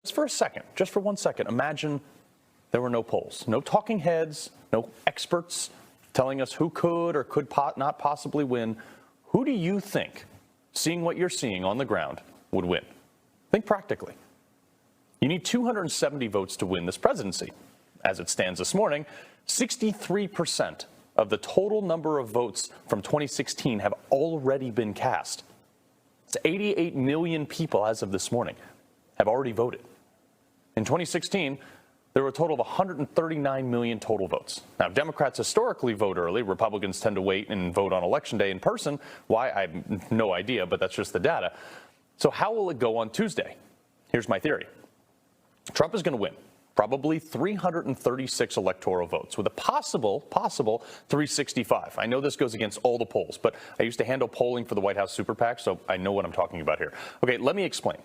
Just for a second, just for 1 second, imagine there were no polls, no talking heads, no experts telling us who could or could not possibly win. Who do you think, seeing what you're seeing on the ground, would win? Think practically. You need 270 votes to win this presidency. As it stands this morning, 63% of the total number of votes from 2016 have already been cast. It's 88 million people as of this morning have already voted. In 2016, there were a total of 139 million total votes. Now, Democrats historically vote early. Republicans tend to wait and vote on Election Day in person. Why? I have no idea, but that's just the data. So how will it go on Tuesday? Here's my theory. Trump is going to win probably 336 electoral votes with a possible 365. I know this goes against all the polls, but I used to handle polling for the White House super PAC, so I know what I'm talking about here. Okay, let me explain.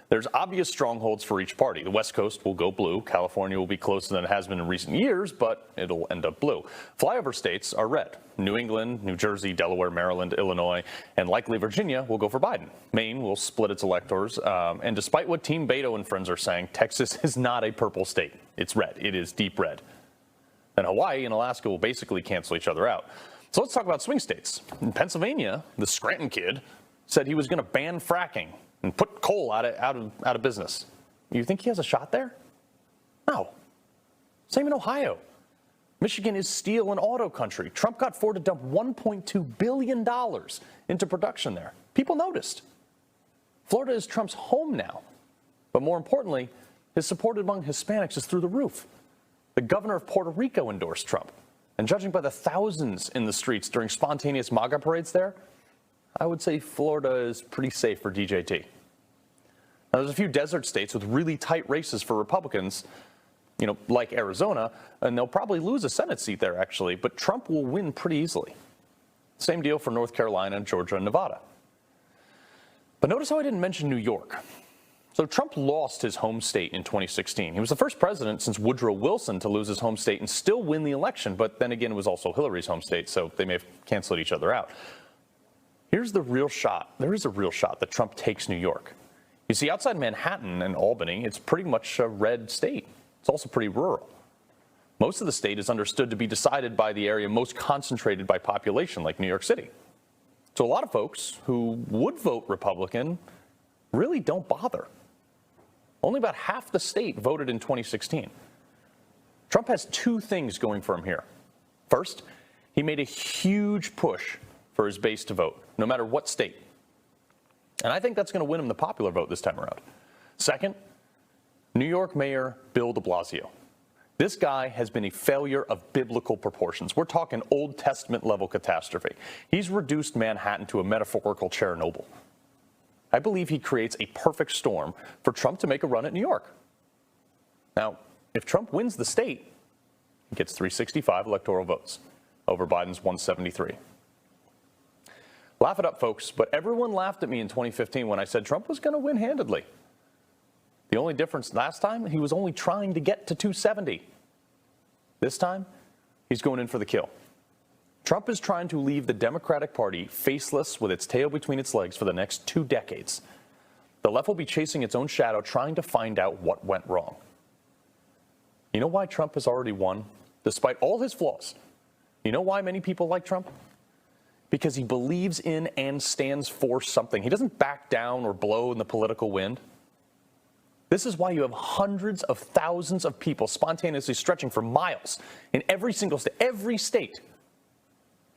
There's obvious strongholds for each party. The West Coast will go blue. California will be closer than it has been in recent years, but it'll end up blue. Flyover states are red. New England, New Jersey, Delaware, Maryland, Illinois, and likely Virginia will go for Biden. Maine will split its electors. And despite what Team Beto and friends are saying, Texas is not a purple state. It's red. It is deep red. And Hawaii and Alaska will basically cancel each other out. So let's talk about swing states. In Pennsylvania, the Scranton kid said he was going to ban fracking and put coal out of business. You think he has a shot there? No. Same in Ohio. Michigan is steel and auto country. Trump got Ford to dump $1.2 billion into production there. People noticed. Florida is Trump's home now. But more importantly, his support among Hispanics is through the roof. The governor of Puerto Rico endorsed Trump. And judging by the thousands in the streets during spontaneous MAGA parades there, I would say Florida is pretty safe for DJT. Now, there's a few desert states with really tight races for Republicans, like Arizona, and they'll probably lose a Senate seat there, actually, but Trump will win pretty easily. Same deal for North Carolina, Georgia, and Nevada. But notice how I didn't mention New York. So Trump lost his home state in 2016. He was the first president since Woodrow Wilson to lose his home state and still win the election, but then again, it was also Hillary's home state, so they may have canceled each other out. Here's the real shot. There is a real shot that Trump takes New York. You see, outside Manhattan and Albany, it's pretty much a red state. It's also pretty rural. Most of the state is understood to be decided by the area most concentrated by population, like New York City. So a lot of folks who would vote Republican really don't bother. Only about half the state voted in 2016. Trump has two things going for him here. First, he made a huge push for his base to vote, no matter what state. And I think that's going to win him the popular vote this time around. Second, New York Mayor Bill de Blasio. This guy has been a failure of biblical proportions. We're talking Old Testament level catastrophe. He's reduced Manhattan to a metaphorical Chernobyl. I believe he creates a perfect storm for Trump to make a run at New York. Now, if Trump wins the state, he gets 365 electoral votes over Biden's 173. Laugh it up, folks, but everyone laughed at me in 2015 when I said Trump was going to win handedly. The only difference last time, he was only trying to get to 270. This time, he's going in for the kill. Trump is trying to leave the Democratic Party faceless with its tail between its legs for the next 2 decades. The left will be chasing its own shadow, trying to find out what went wrong. You know why Trump has already won, despite all his flaws? You know why many people like Trump? Because he believes in and stands for something. He doesn't back down or blow in the political wind. This is why you have hundreds of thousands of people spontaneously stretching for miles in every single state,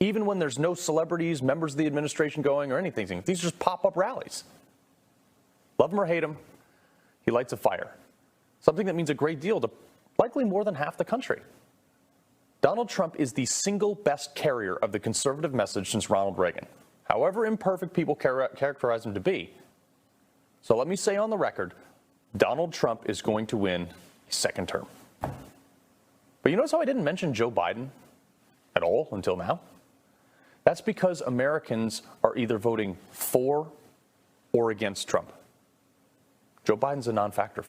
even when there's no celebrities, members of the administration going or anything. These are just pop-up rallies. Love him or hate him, he lights a fire. Something that means a great deal to likely more than half the country. Donald Trump is the single best carrier of the conservative message since Ronald Reagan, however imperfect people characterize him to be. So let me say on the record, Donald Trump is going to win a second term. But you notice how I didn't mention Joe Biden at all until now? That's because Americans are either voting for or against Trump. Joe Biden's a non-factor.